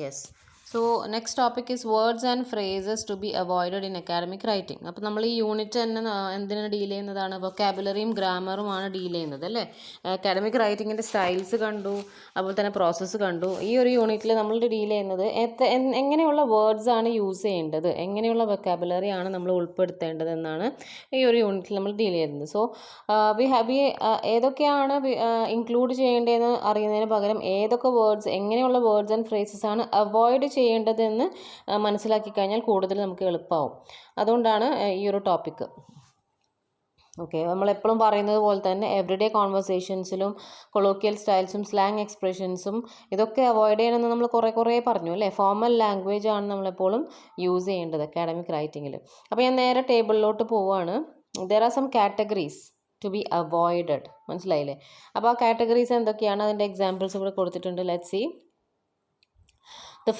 Yes. So next topic is words and phrases to be avoided in academic writing. അപ്പോൾ നമ്മൾ ഈ unit തന്നെ എന്തിനാണ് ഡീൽ ചെയ്യുന്നതാണ്? വൊക്കാബുലറിയും ഗ്രാമറുമാണ് ഡീൽ ചെയ്യുന്നത് അല്ലേ. അക്കാഡമിക് റൈറ്റിങ്ങിൻ്റെ സ്റ്റൈൽസ് കണ്ടു, അതുപോലെ തന്നെ പ്രോസസ്സ് കണ്ടു. ഈ ഒരു യൂണിറ്റിൽ നമ്മൾ ഡീൽ ചെയ്യുന്നത് എങ്ങനെയുള്ള വേർഡ്സ് ആണ് യൂസ് ചെയ്യേണ്ടത്, എങ്ങനെയുള്ള വൊക്കാബുലറി ആണ് നമ്മൾ ഉൾപ്പെടുത്തേണ്ടത് എന്നാണ് ഈ ഒരു യൂണിറ്റിൽ നമ്മൾ ഡീൽ ചെയ്യുന്നത്. സോ ഏതൊക്കെയാണ് ഇൻക്ലൂഡ് ചെയ്യേണ്ടതെന്ന് അറിയുന്നതിന് പകരം ഏതൊക്കെ വേർഡ്സ്, എങ്ങനെയുള്ള വേർഡ്സ് ആൻഡ് ഫ്രേസസ് ആണ് അവോയ്ഡ് ചെയ്യേണ്ടതെന്ന് മനസ്സിലാക്കി കഴിഞ്ഞാൽ കൂടുതൽ നമുക്ക് എളുപ്പമാവും. അതുകൊണ്ടാണ് ഈ ഒരു ടോപ്പിക്ക്. ഓക്കെ, നമ്മളെപ്പോഴും പറയുന്നത് പോലെ തന്നെ എവറിഡേ കോൺവെർസേഷൻസിലും കൊളോക്കിയൽ സ്റ്റൈൽസും സ്ലാങ് എക്സ്പ്രഷൻസും ഇതൊക്കെ അവോയ്ഡ് ചെയ്യണമെന്ന് നമ്മൾ കുറേ പറഞ്ഞു അല്ലേ. ഫോർമൽ ലാംഗ്വേജ് ആണ് നമ്മളെപ്പോഴും യൂസ് ചെയ്യേണ്ടത് അക്കാഡമിക് റൈറ്റിങ്ങിൽ. അപ്പോൾ ഞാൻ നേരെ ടേബിളിലോട്ട് പോവുകയാണ്. There are some categories to be avoided. മനസ്സിലായില്ലേ? അപ്പോൾ ആ കാറ്റഗറീസ് എന്തൊക്കെയാണ്, അതിൻ്റെ എക്സാമ്പിൾസ് ഇവിടെ കൊടുത്തിട്ടുണ്ട്. Let's see. The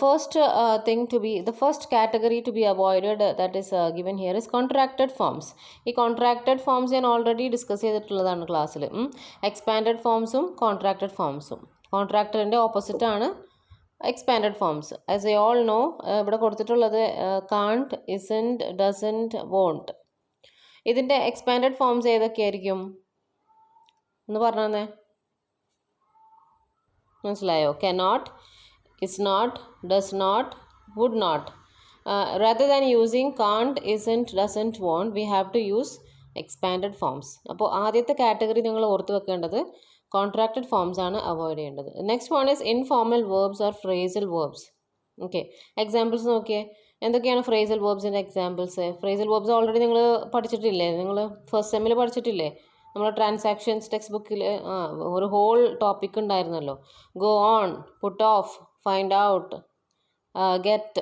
first category to be avoided that is given here is contracted forms. ഈ contracted forms ഞാൻ ഓൾറെഡി ഡിസ്കസ് ചെയ്തിട്ടുള്ളതാണ് ക്ലാസ്സിൽ. എക്സ്പാൻഡഡ് ഫോംസും കോൺട്രാക്റ്റഡ് ഫോംസും. കോൺട്രാക്റ്റഡിൻ്റെ ഓപ്പോസിറ്റ് ആണ് expanded forms. As I all know, ഇവിടെ കൊടുത്തിട്ടുള്ളത് can't, isn't, doesn't, won't. ഇതിൻ്റെ എക്സ്പാൻഡഡ് ഫോംസ് ഏതൊക്കെയായിരിക്കും എന്ന് പറഞ്ഞു തന്നെ. മനസ്സിലായോ? cannot, is not, does not, would not. Rather than using can't, isn't, doesn't, won't, we have to use expanded forms. അപ്പോൾ ആദ്യത്തെ category നിങ്ങൾ ഓർത്ത് വെക്കേണ്ടത് കോൺട്രാക്റ്റഡ് ഫോംസ് ആണ് അവോയ്ഡ് ചെയ്യേണ്ടത്. Next one is informal verbs or phrasal verbs. Okay, examples നോക്കിയേ. എന്തൊക്കെയാണ് phrasal വേർബ്സിൻ്റെ എക്സാമ്പിൾസ്? ഫ്രേസൽ വേർബ്സ് ഓൾറെഡി നിങ്ങൾ പഠിച്ചിട്ടില്ലേ? നിങ്ങൾ ഫസ്റ്റ് സെമ്മിൽ പഠിച്ചിട്ടില്ലേ? നമ്മൾ ട്രാൻസാക്ഷൻസ് ടെക്സ്റ്റ് ബുക്കിൽ ഒരു ഹോൾ ടോപ്പിക് ഉണ്ടായിരുന്നല്ലോ. Go on, put off, find out, get,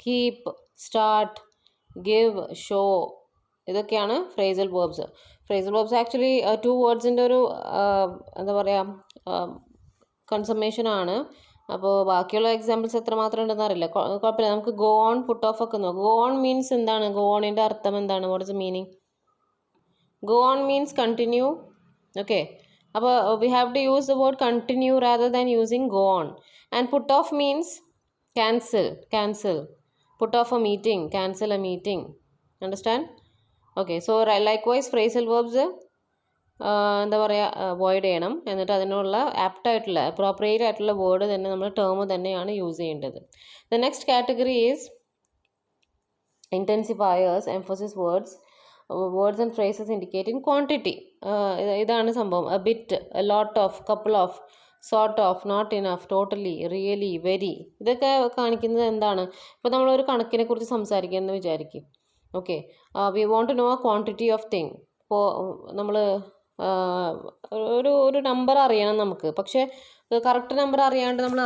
keep, start, give, show. ഇതൊക്കെയാണ് phrasal verbs. Phrasal verbs actually 2 വേർഡ്സിൻ്റെ ഒരു എന്താ പറയുക കൺസമ്മേഷനാണ്. അപ്പോൾ ബാക്കിയുള്ള എക്സാമ്പിൾസ് എത്രമാത്രം ഉണ്ടെന്ന് അറിയില്ല. കുഴപ്പമില്ല, നമുക്ക് ഗോ ഓൺ, പുട്ട് ഓഫ് ഒക്കെ നോക്കാം. ഗോ ഓൺ മീൻസ് എന്താണ്? ഗോ ഓണിൻ്റെ അർത്ഥം എന്താണ്? What is the meaning? Go on means continue. Okay, അപ്പോൾ we have to use the word continue rather than using go on. And put off means cancel. Put off a meeting, cancel a meeting. Understand? Okay, so likewise phrasal verbs എന്താ പറയുക avoid ചെയ്യണം. എന്നിട്ട് അതിനുള്ള ആപ്റ്റായിട്ടുള്ള appropriate ആയിട്ടുള്ള word തന്നെ നമ്മൾ term തന്നെയാണ് use ചെയ്യേണ്ടത്. The next category is intensifiers, emphasis words. Words and phrases indicating quantity. ഇതാണ് സംഭവം. a bit, a lot of, couple of, sort of, not enough, totally, really, very. ഇതൊക്കെ കാണിക്കുന്നത് എന്താണ്? ഇപ്പോൾ നമ്മളൊരു കണക്കിനെ കുറിച്ച് സംസാരിക്കുകയെന്ന് വിചാരിക്കും. Okay, we want to know a quantity of thing. ഇപ്പോൾ നമ്മൾ ഒരു നമ്പർ അറിയണം നമുക്ക്. പക്ഷേ കറക്റ്റ് നമ്പർ അറിയാണ്ട് നമ്മൾ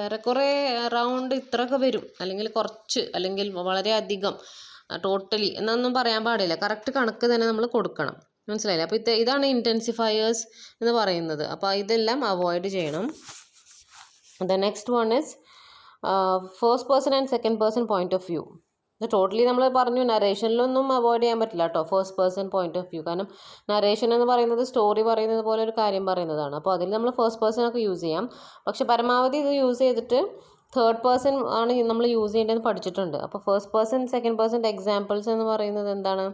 ഏറെക്കുറെ അറൗണ്ട് ഇത്രയൊക്കെ വരും, അല്ലെങ്കിൽ കുറച്ച്, അല്ലെങ്കിൽ വളരെ അധികം, ടോട്ടലി എന്നൊന്നും പറയാൻ പാടില്ല. കറക്റ്റ് കണക്ക് തന്നെ നമ്മൾ കൊടുക്കണം. മനസ്സിലായില്ലേ? അപ്പോൾ ഇതാണ് ഇൻറ്റൻസിഫയേഴ്സ് എന്ന് പറയുന്നത്. അപ്പോൾ ഇതെല്ലാം അവോയ്ഡ് ചെയ്യണം. The next one is first person and second person point of view. ഇത് ടോട്ടലി നമ്മൾ പറഞ്ഞു, നരേഷനിലൊന്നും അവോയ്ഡ് ചെയ്യാൻ പറ്റില്ല കേട്ടോ first person point of view. കാരണം നരേഷൻ എന്ന് പറയുന്നത് സ്റ്റോറി പറയുന്നത് പോലെ ഒരു കാര്യം പറയുന്നതാണ്. അപ്പോൾ അതിൽ നമ്മൾ ഫസ്റ്റ് പേഴ്സൺ ഒക്കെ യൂസ് ചെയ്യാം. പക്ഷെ പരമാവധി ഇത് യൂസ് ചെയ്തിട്ട് തേർഡ് പേഴ്സൺ ആണ് നമ്മൾ യൂസ് ചെയ്യേണ്ടതെന്ന് പഠിച്ചിട്ടുണ്ട്. അപ്പോൾ ഫസ്റ്റ് പേഴ്സൺ സെക്കൻഡ് പേഴ്സൻ്റെ എക്സാമ്പിൾസ് എന്ന് പറയുന്നത് എന്താണ്?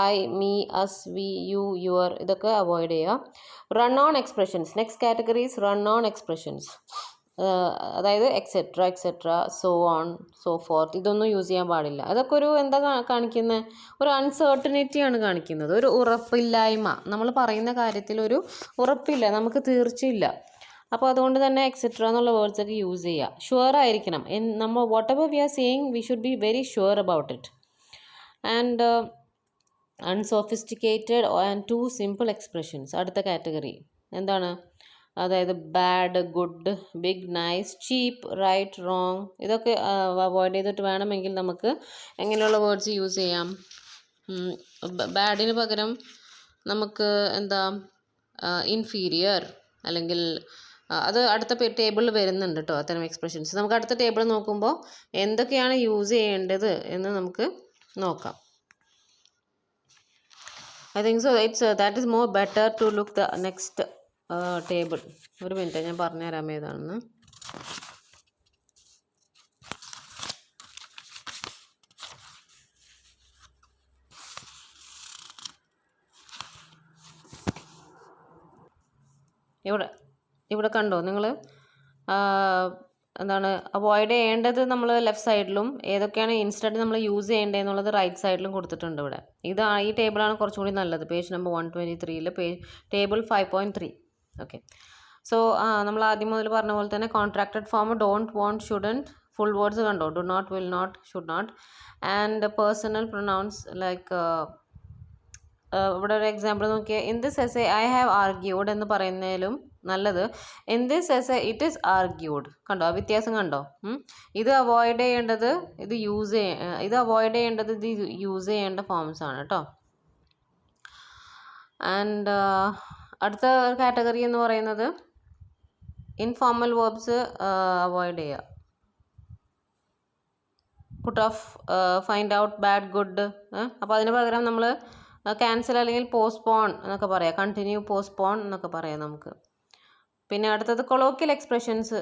I, me, us, we, you, your. ഇതൊക്കെ അവോയ്ഡ് ചെയ്യുക. Run on expressions. Next categories run on expressions. അതായത് etcetera, so on, so forth. ഇതൊന്നും യൂസ് ചെയ്യാൻ പാടില്ല. അതൊക്കെ ഒരു എന്താ കാണിക്കുന്നത്? ഒരു അൺസർട്ടനിറ്റിയാണ് കാണിക്കുന്നത്, ഒരു ഉറപ്പില്ലായ്മ. നമ്മൾ പറയുന്ന കാര്യത്തിൽ ഒരു ഉറപ്പില്ല, നമുക്ക് തീർച്ചയില്ല. അപ്പോൾ അതുകൊണ്ട് തന്നെ എക്സെട്ര എന്നുള്ള വേർഡ്സ് ഒക്കെ യൂസ് ചെയ്യുക. ഷുവർ ആയിരിക്കണം. നമ്മൾ whatever we are saying we should be very sure about it. And unsophisticated and too simple expressions. അടുത്ത കാറ്റഗറി എന്താണ്? അതായത് bad, good, big, nice, cheap, right, wrong. ഇതൊക്കെ അവോയ്ഡ് ചെയ്തിട്ട് വേണമെങ്കിൽ നമുക്ക് എങ്ങനെയുള്ള വേർഡ്സ് യൂസ് ചെയ്യാം? ബാഡിന് പകരം നമുക്ക് എന്താ, ഇൻഫീരിയർ, അല്ലെങ്കിൽ അത് അടുത്ത ടേബിളിൽ വരുന്നുണ്ട് കേട്ടോ അത്തരം എക്സ്പ്രഷൻസ്. നമുക്ക് അടുത്ത ടേബിൾ നോക്കുമ്പോൾ എന്തൊക്കെയാണ് യൂസ് ചെയ്യേണ്ടത് എന്ന് നമുക്ക് നോക്കാം. I think so. That is more better to look the next table. ഒരു മിനിറ്റ്, ഞാൻ പറഞ്ഞുതരാം ഏതാണെന്ന്. ഇവിടെ കണ്ടോ നിങ്ങൾ? എന്താണ് അവോയ്ഡ് ചെയ്യേണ്ടത് നമ്മൾ ലെഫ്റ്റ് സൈഡിലും ഏതൊക്കെയാണ് ഇൻസ്റ്റഡ് നമ്മൾ യൂസ് ചെയ്യേണ്ടതെന്നുള്ളത് റൈറ്റ് സൈഡിലും കൊടുത്തിട്ടുണ്ട് ഇവിടെ. ഈ ടേബിളാണ് കുറച്ചും കൂടി നല്ലത്. Page number 123 table 5.3. Okay. So നമ്മൾ ആദ്യം മുതൽ പറഞ്ഞ പോലെ തന്നെ contracted form don't, won't, shouldn't, full words കണ്ടോ? Do not, will not, should not. And personal pronouns like ഇവിടെ ഒരു എക്സാമ്പിൾ നോക്കിയാൽ in this essay I have argued എന്ന് പറയുന്നതിലും നല്ലത് in this essay it is argued. കണ്ടോ വ്യത്യാസം കണ്ടോ? ഇത് അവോയ്ഡ് ചെയ്യേണ്ടത് ഇത് യൂസ് ചെയ്യേണ്ട ഫോംസ് ആണ് കേട്ടോ. ആൻഡ് അടുത്ത കാറ്റഗറി എന്ന് പറയുന്നത് ഇൻഫോർമൽ വേർബ്സ് അവോയ്ഡ് ചെയ്യുക. Puttu off, find out, bad, good. അപ്പോൾ അതിന് പകരം നമ്മൾ ക്യാൻസൽ അല്ലെങ്കിൽ പോസ്റ്റ്പോൺ എന്നൊക്കെ പറയാം. കണ്ടിന്യൂ, പോസ്റ്റ്പോൺ എന്നൊക്കെ പറയാം നമുക്ക്. പിന്നെ അടുത്തത് കൊളോക്കിയൽ എക്സ്പ്രഷൻസ്.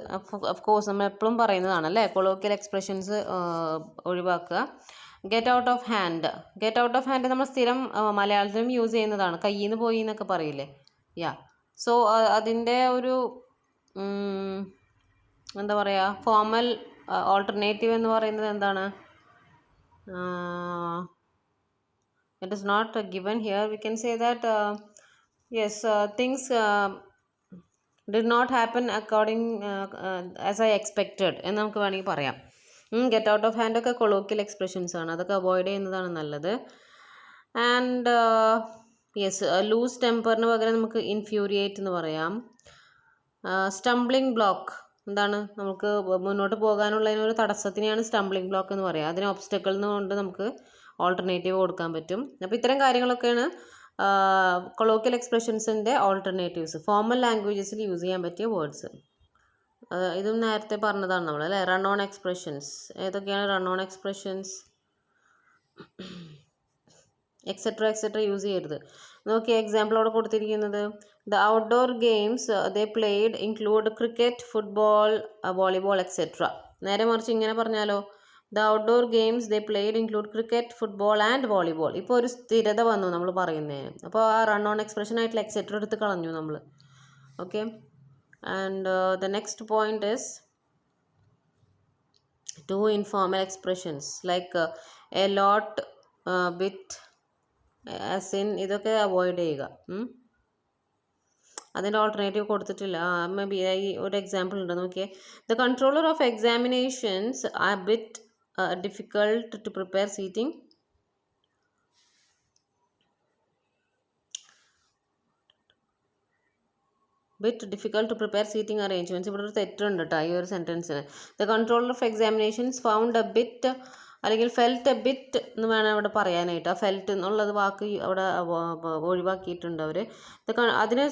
ഓഫ് കോഴ്സ് നമ്മൾ എപ്പോഴും പറയുന്നതാണല്ലേ. കൊളോക്കിയൽ എക്സ്പ്രഷൻസ് ഒഴിവാക്കുക. Get out of hand. Get out of hand നമ്മൾ സ്ഥിരം മലയാളത്തിലും യൂസ് ചെയ്യുന്നതാണ്. കയ്യിൽ നിന്ന് പോയി എന്നൊക്കെ പറയില്ലേ. സോ അതിൻ്റെ ഒരു എന്താ പറയുക, ഫോർമൽ ഓൾട്ടർനേറ്റീവ് എന്ന് പറയുന്നത് എന്താണ്? It is not given here. We can say that yes, things did not happen according as I expected എന്ന് നമുക്ക് വേണമെങ്കിൽ പറയാം. ഗെറ്റ് ഔട്ട് ഓഫ് ഹാൻഡ് ഒക്കെ കൊളോക്കിയൽ എക്സ്പ്രഷൻസ് ആണ്. അതൊക്കെ അവോയ്ഡ് ചെയ്യുന്നതാണ് നല്ലത്. ആൻഡ് യെസ്, ലൂസ് ടെമ്പറിന് പകരം നമുക്ക് ഇൻഫ്യൂരിയേറ്റ് എന്ന് പറയാം. സ്റ്റംബ്ലിംഗ് ബ്ലോക്ക് എന്താണ്? നമുക്ക് മുന്നോട്ട് പോകാനുള്ളതിനൊരു തടസ്സത്തിനെയാണ് സ്റ്റംബ്ലിംഗ് ബ്ലോക്ക് എന്ന് പറയുക. അതിന് ഒബ്സ്റ്റക്കിൾ എന്നുകൊണ്ട് നമുക്ക് ഓൾട്ടർനേറ്റീവ് കൊടുക്കാൻ പറ്റും. അപ്പോൾ ഇത്തരം കാര്യങ്ങളൊക്കെയാണ് കൊളോക്കിയൽ എക്സ്പ്രഷൻസിൻ്റെ ഓൾട്ടർനേറ്റീവ്സ്. ഫോർമൽ ലാംഗ്വേജസിൽ യൂസ് ചെയ്യാൻ പറ്റിയ വേർഡ്സ്. ഇതും നേരത്തെ പറഞ്ഞതാണ് നമ്മൾ അല്ലേ. Run on expressions. ഏതൊക്കെയാണ് run on expressions? Etcetera use ചെയ്യരുത്. നോക്കിയ എക്സാമ്പിൾ അവിടെ കൊടുത്തിരിക്കുന്നത് the outdoor games they played include cricket, football, volleyball etcetera. നേരെ മറിച്ച് ഇങ്ങനെ പറഞ്ഞാലോ, the outdoor games they played include cricket, football and volleyball. ഇപ്പോൾ ഒരു സ്ഥിരത വന്നു നമ്മൾ പറയുന്നതിന്. അപ്പോൾ ആ റൺ ഓൺ എക്സ്പ്രഷൻ ആയിട്ടുള്ള എക്സെട്ര എടുത്ത് കളഞ്ഞു നമ്മൾ. Okay. And the next point is to informal expressions like a lot, bit, as in. ഇതൊക്കെ അവോയ്ഡ് ചെയ്യുക. അതിൻ്റെ ഓൾട്ടർനേറ്റീവ് കൊടുത്തിട്ടില്ല. മേ ബി ഈ ഒരു എക്സാമ്പിൾ ഉണ്ട് നോക്കിയേ. The controller of examinations are bit difficult to prepare seating. Bit difficult to prepare seating arrangements. ഇവിടെ ഒരു തെറ്റുണ്ട് കേട്ടോ ഈ ഒരു സെൻറ്റൻസിന്. The controller of examinations found a bit അല്ലെങ്കിൽ ഫെൽറ്റ് എ ബിറ്റ് എന്ന് വേണം ഇവിടെ പറയാനായിട്ട്. ആ ഫെൽറ്റ് എന്നുള്ളത് വാക്ക് അവിടെ ഒഴിവാക്കിയിട്ടുണ്ട് അവർ. അതിന്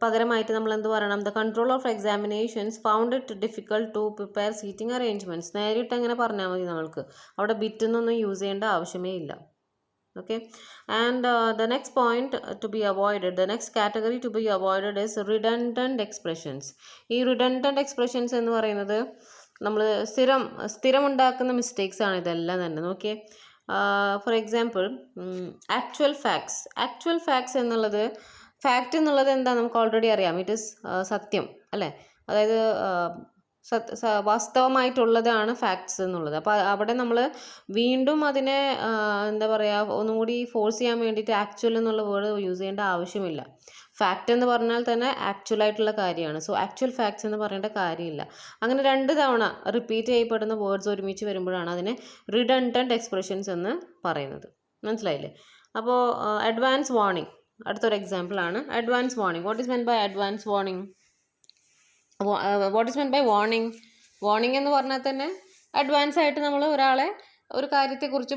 പകരമായിട്ട് നമ്മൾ എന്ത് പറയണം? The control of examinations found it difficult to prepare seating arrangements. നേരിട്ട് അങ്ങനെ പറഞ്ഞാൽ മതി നമ്മൾക്ക്. അവിടെ ബിറ്റ് എന്നൊന്നും യൂസ് ചെയ്യേണ്ട ആവശ്യമേ ഇല്ല. Okay, and the next point to be avoided, the next category to be avoided is redundant expressions. ഈ redundant expressions എന്ന് പറയുന്നത് നമ്മൾ സ്ഥിരം ഉണ്ടാക്കുന്ന മിസ്റ്റേക്സ് ആണ് ഇതെല്ലാം തന്നെ. നോക്കിയേ, ഫോർ എക്സാമ്പിൾ ആക്ച്വൽ ഫാക്ട്സ് എന്നുള്ളത്, ഫാക്റ്റ് എന്നുള്ളത് എന്താ നമുക്ക് ഓൾറെഡി അറിയാം. ഇറ്റ് ഈസ് സത്യം അല്ലേ. അതായത് വാസ്തവമായിട്ടുള്ളതാണ് ഫാക്ട്സ് എന്നുള്ളത്. അപ്പോൾ അവിടെ നമ്മൾ വീണ്ടും അതിനെ എന്താ പറയുക, ഒന്നും കൂടി ഫോഴ്സ് ചെയ്യാൻ വേണ്ടിയിട്ട് ആക്ച്വൽ എന്നുള്ള വേർഡ് യൂസ് ചെയ്യേണ്ട ആവശ്യമില്ല. ഫാക്റ്റ് എന്ന് പറഞ്ഞാൽ തന്നെ ആക്ച്വൽ ആയിട്ടുള്ള കാര്യമാണ്. സോ ആക്ച്വൽ ഫാക്ട്സ് എന്ന് പറയേണ്ട കാര്യമില്ല. അങ്ങനെ 2 തവണ റിപ്പീറ്റ് ചെയ്യപ്പെടുന്ന വേർഡ്സ് ഒരുമിച്ച് വരുമ്പോഴാണ് അതിനെ റിഡണ്ടൻറ്റ് എക്സ്പ്രഷൻസ് എന്ന് പറയുന്നത്. മനസ്സിലായില്ലേ? അപ്പോൾ അഡ്വാൻസ് വാർണിംഗ് അടുത്തൊരു എക്സാമ്പിളാണ്. Advance warning. What is mean by advance warning? What is mean by warning എന്ന് പറഞ്ഞാൽ തന്നെ അഡ്വാൻസ് ആയിട്ട് നമ്മൾ ഒരാളെ ഒരു കാര്യത്തെക്കുറിച്ച്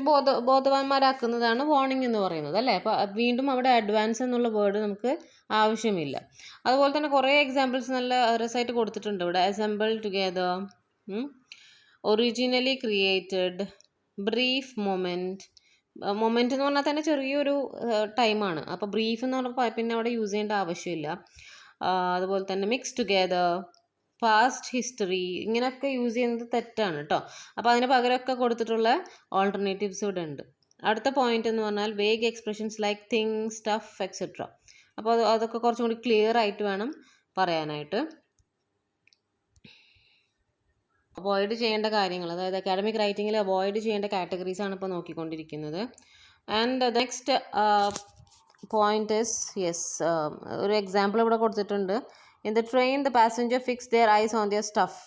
ബോധവാന്മാരാക്കുന്നതാണ് വാർണിംഗ് എന്ന് പറയുന്നത് അല്ലേ. അപ്പോൾ വീണ്ടും അവിടെ അഡ്വാൻസ് എന്നുള്ള വേർഡ് നമുക്ക് ആവശ്യമില്ല. അതുപോലെ തന്നെ കുറേ എക്സാമ്പിൾസ് നല്ല രസമായിട്ട് കൊടുത്തിട്ടുണ്ട് ഇവിടെ. Assemble together, originally created, brief moment എന്ന് പറഞ്ഞാൽ തന്നെ ചെറിയൊരു ടൈമാണ്. അപ്പോൾ ബ്രീഫ് എന്ന് പറഞ്ഞാൽ പിന്നെ അവിടെ യൂസ് ചെയ്യേണ്ട ആവശ്യമില്ല. അതുപോലെ തന്നെ മിക്സ് ടുഗെദർ, പാസ്റ്റ് ഹിസ്റ്ററി, ഇങ്ങനെയൊക്കെ യൂസ് ചെയ്യുന്നത് തെറ്റാണ് കേട്ടോ. അപ്പോൾ അതിന് പകരമൊക്കെ കൊടുത്തിട്ടുള്ള ഓൾട്ടർനേറ്റീവ്സ് ഇവിടെ ഉണ്ട്. അടുത്ത പോയിന്റ് എന്ന് പറഞ്ഞാൽ vague expressions like thing, stuff etcetera. അപ്പോൾ അതൊക്കെ കുറച്ചും കൂടി ക്ലിയർ ആയിട്ട് വേണം പറയാനായിട്ട്. അവോയ്ഡ് ചെയ്യേണ്ട കാര്യങ്ങൾ, അതായത് അക്കാഡമിക് റൈറ്റിങ്ങിൽ അവോയ്ഡ് ചെയ്യേണ്ട കാറ്റഗറീസ് ആണ് ഇപ്പോൾ നോക്കിക്കൊണ്ടിരിക്കുന്നത്. And the next point is ഒരു എക്സാമ്പിൾ ഇവിടെ കൊടുത്തിട്ടുണ്ട്. In the train the passenger fix their eyes on their stuff.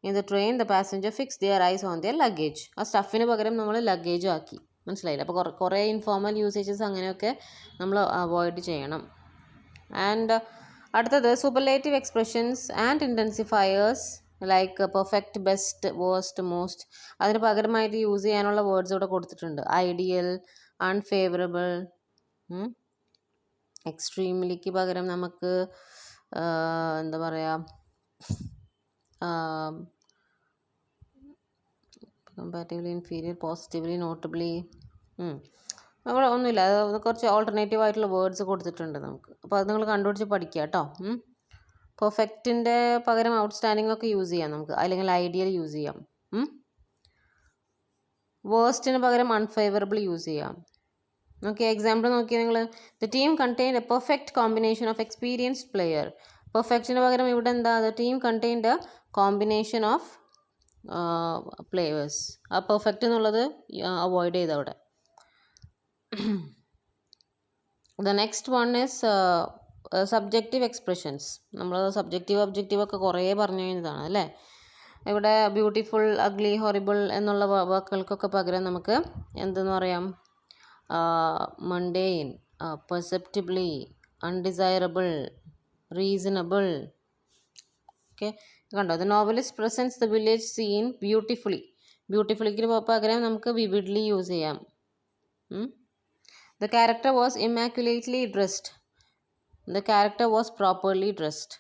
In the train the passenger fix their eyes on their luggage. ആ സ്റ്റഫിന് പകരം നമ്മൾ ലഗേജ് ആക്കി. മനസ്സിലായില്ല? അപ്പോൾ കുറേ ഇൻഫോർമൽ യൂസേജസ് അങ്ങനെയൊക്കെ നമ്മൾ അവോയ്ഡ് ചെയ്യണം. ആൻഡ് അടുത്തത് superlative expressions and intensifiers like perfect, best, worst, most. അതിന് പകരമായിട്ട് യൂസ് ചെയ്യാനുള്ള വേർഡ്സ് ഇവിടെ കൊടുത്തിട്ടുണ്ട്. ഐഡിയൽ, അൺഫേവറബിൾ, എക്സ്ട്രീംലിക്ക് പകരം നമുക്ക് എന്താ പറയുക, കമ്പാരിറ്റീവ്ലി ഇൻഫീരിയർ, പോസിറ്റീവ്ലി, നോട്ടബിളി. അവിടെ ഒന്നുമില്ല, അത് കുറച്ച് ഓൾട്ടർനേറ്റീവ് ആയിട്ടുള്ള വേർഡ്സ് കൊടുത്തിട്ടുണ്ട് നമുക്ക്. അപ്പോൾ അത് നിങ്ങൾ കണ്ടുപിടിച്ച് പഠിക്കുക കേട്ടോ. പെർഫെക്റ്റിൻ്റെ പകരം ഔട്ട്സ്റ്റാൻഡിംഗ് ഒക്കെ യൂസ് ചെയ്യാം നമുക്ക്, അല്ലെങ്കിൽ ഐഡിയൽ യൂസ് ചെയ്യാം. വേഴ്സ്റ്റിന് പകരം അൺഫേവറബിൾ യൂസ് ചെയ്യാം. ഓക്കെ, എക്സാമ്പിൾ നോക്കിയാൽ നിങ്ങൾ, the team contained a perfect combination of experienced player. പെർഫെക്റ്റിന് പകരം ഇവിടെ എന്താ, the team contained a combination of players. ആ പെർഫെക്റ്റ് എന്നുള്ളത് അവോയ്ഡ് ചെയ്ത് അവിടെ. The next one is subjective expressions. നമ്മൾ സബ്ജക്റ്റീവ് ഒബ്ജക്റ്റീവ് ഒക്കെ കുറേ പറഞ്ഞു കഴിഞ്ഞതാണ് അല്ലേ. ഇവിടെ ബ്യൂട്ടിഫുൾ, അഗ്ലി, ഹൊറിബിൾ എന്നുള്ള വാക്കുകൾക്കൊക്കെ പകരം നമുക്ക് എന്തെന്ന് പറയാം, mundane, perceptibly, undesirable, reasonable. Okay, കണ്ടോ? The novelist presents the village scene beautifully. ബ്യൂട്ടിഫുള്ളിക്ക് പകരം നമുക്ക് വിവിഡ്ലി യൂസ് ചെയ്യാം. The character was immaculately dressed. The character was properly dressed.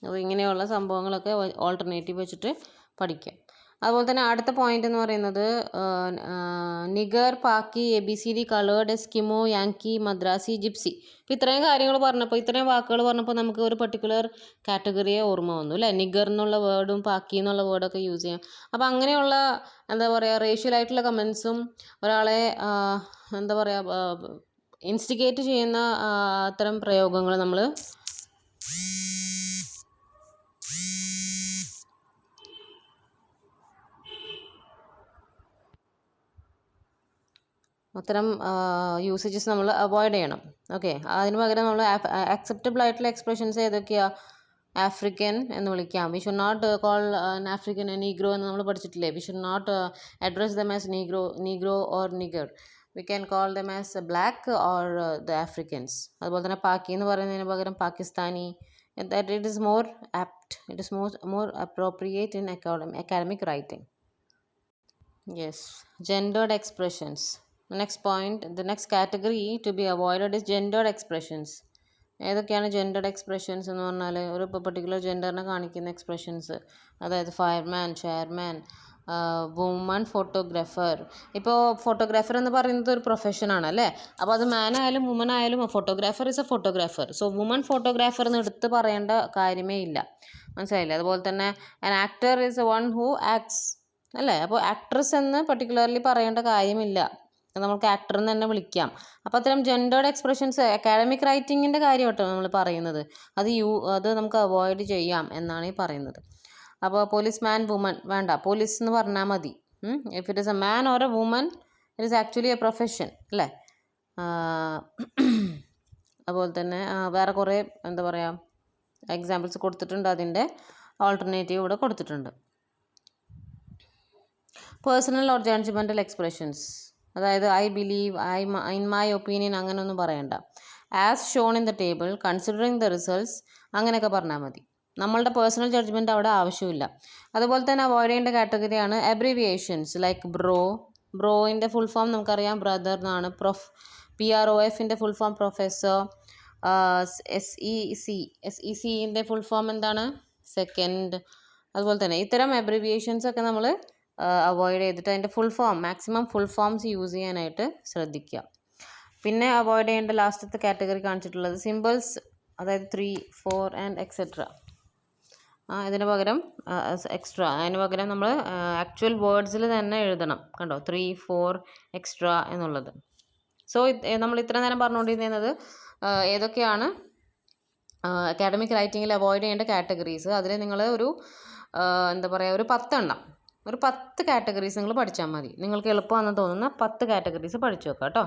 അപ്പോൾ ഇങ്ങനെയുള്ള സംഭവങ്ങളൊക്കെ ഓൾട്ടർനേറ്റീവ് വെച്ചിട്ട് പഠിക്കാം. അതുപോലെ തന്നെ അടുത്ത പോയിന്റ് എന്ന് പറയുന്നത് nigger, Paki, ABCD, coloured, Eskimo, Yankee, Madrasi, gypsy. ഇപ്പോൾ ഇത്രയും കാര്യങ്ങൾ പറഞ്ഞപ്പോൾ, ഇത്രയും വാക്കുകൾ പറഞ്ഞപ്പോൾ നമുക്ക് ഒരു പർട്ടിക്കുലർ കാറ്റഗറിയെ ഓർമ്മ വന്നു അല്ലേ. നിഗർ എന്നുള്ള വേർഡും പാക്കി എന്നുള്ള വേർഡൊക്കെ യൂസ് ചെയ്യാം. അപ്പോൾ അങ്ങനെയുള്ള എന്താ പറയുക, റേഷ്യലായിട്ടുള്ള കമൻസും ഒരാളെ എന്താ പറയുക ഇൻസ്റ്റിഗേറ്റ് ചെയ്യുന്ന അത്തരം പ്രയോഗങ്ങൾ നമ്മൾ അത്തരം യൂസേജസ് നമ്മൾ അവോയ്ഡ് ചെയ്യണം. ഓക്കെ, അതിന് പകരം നമ്മൾ അക്സെപ്റ്റബിൾ ആയിട്ടുള്ള എക്സ്പ്രഷൻസ് ഏതൊക്കെയാണ്? ആഫ്രിക്കൻ എന്ന് വിളിക്കാം. We should not call African negro എന്ന് നമ്മൾ പഠിച്ചിട്ടില്ലേ. We should not address them as negro or nigger. We can call them as black or the Africans. അതുപോലെ തന്നെ പാക്കി എന്ന് പറയുന്നതിന് പകരം Pakistani. that it is more apt, it is more appropriate in academic writing. Yes, gendered expressions. The next point, the next category to be avoided is gendered expressions. ഏതൊക്കെയാണ് ജെൻഡർഡ് expressions എന്ന് പറഞ്ഞാൽ, ഒരു particular ജെൻഡറിനെ കാണിക്കുന്ന എക്സ്പ്രഷൻസ്, അതായത് ഫയർമാൻ, ചെയർമാൻ, വുമൺ ഫോട്ടോഗ്രാഫർ. ഇപ്പോൾ photographer എന്ന് പറയുന്നത് ഒരു പ്രൊഫഷനാണ് അല്ലേ. അപ്പോൾ അത് മാൻ ആയാലും വുമൺ ആയാലും photographer is A photographer. So woman photographer എന്ന് എടുത്ത് പറയേണ്ട കാര്യമേ ഇല്ല. മനസ്സിലായില്ലേ? അതുപോലെ തന്നെ an actor is A one who acts അല്ലേ. അപ്പോൾ ആക്ട്രസ് എന്ന് പർട്ടിക്കുലർലി പറയേണ്ട കാര്യമില്ല, നമുക്ക് ആക്ടർ എന്ന് തന്നെ വിളിക്കാം. അപ്പോൾ അത്തരം ജെൻഡേർഡ് എക്സ്പ്രഷൻസ് അക്കാഡമിക് റൈറ്റിങ്ങിൻ്റെ കാര്യം കേട്ടോ നമ്മൾ പറയുന്നത്, അത് നമുക്ക് അവോയ്ഡ് ചെയ്യാം എന്നാണ് ഈ പറയുന്നത്. അപ്പോൾ പോലീസ് മാൻ, വുമൺ വേണ്ട, പോലീസ് എന്ന് പറഞ്ഞാൽ മതി. If it is a man or A woman, it is actually A profession അല്ലേ. അതുപോലെ തന്നെ വേറെ കുറേ എന്താ പറയുക എക്സാമ്പിൾസ് കൊടുത്തിട്ടുണ്ട്, അതിൻ്റെ ഓൾട്ടർനേറ്റീവ് ഇവിടെ കൊടുത്തിട്ടുണ്ട്. പേഴ്സണൽ ഓർ ജഡ്ജ്മെൻ്റൽ എക്സ്പ്രഷൻസ്, അതായത് I believe, in my opinion അങ്ങനെയൊന്നും പറയണ്ട. As shown in the table, considering the results അങ്ങനെയൊക്കെ പറഞ്ഞാൽ മതി. നമ്മളുടെ പേഴ്സണൽ ജഡ്ജ്മെൻറ്റ് അവിടെ ആവശ്യമില്ല. അതുപോലെ തന്നെ അവോയ്ഡ് ചെയ്യേണ്ട കാറ്റഗറിയാണ് അബ്രീവിയേഷൻസ് ലൈക്ക് ബ്രോയിൻ്റെ ഫുൾ ഫോം നമുക്കറിയാം ബ്രദർ എന്നാണ്. PROFൻ്റെ ഫുൾ ഫോം പ്രൊഫസർ. SECൻ്റെ ഫുൾ ഫോം എന്താണ്? സെക്കൻഡ്. അതുപോലെ തന്നെ ഇത്തരം അബ്രീവിയേഷൻസ് ഒക്കെ നമ്മൾ അവോയ്ഡ് ചെയ്തിട്ട് അതിൻ്റെ full form, maximum full forms use ചെയ്യാനായിട്ട് ശ്രദ്ധിക്കുക. പിന്നെ അവോയ്ഡ് ചെയ്യേണ്ട ലാസ്റ്റത്തെ കാറ്റഗറി കാണിച്ചിട്ടുള്ളത് സിമ്പിൾസ്, അതായത് 3, 4 ആൻഡ് എക്സെട്ര. ഇതിന് പകരം എക്സ്ട്രാ, അതിന് പകരം നമ്മൾ ആക്ച്വൽ വേർഡ്സിൽ തന്നെ എഴുതണം. കണ്ടോ, 3, 4 എക്സ്ട്രാ എന്നുള്ളത്. സോ നമ്മൾ ഇത്ര നേരം പറഞ്ഞുകൊണ്ടിരുന്നത് ഏതൊക്കെയാണ് അക്കാഡമിക് റൈറ്റിങ്ങിൽ അവോയ്ഡ് ചെയ്യേണ്ട കാറ്റഗറീസ്. അതിൽ നിങ്ങൾ എന്താ പറയുക, ഒരു 10 എണ്ണം, ഒരു 10 കാറ്റഗറീസ് നിങ്ങൾ പഠിച്ചാൽ മതി. നിങ്ങൾക്ക് എളുപ്പമാണെന്ന് തോന്നുന്ന 10 കാറ്റഗറീസ് പഠിച്ചു വെക്കാം കേട്ടോ.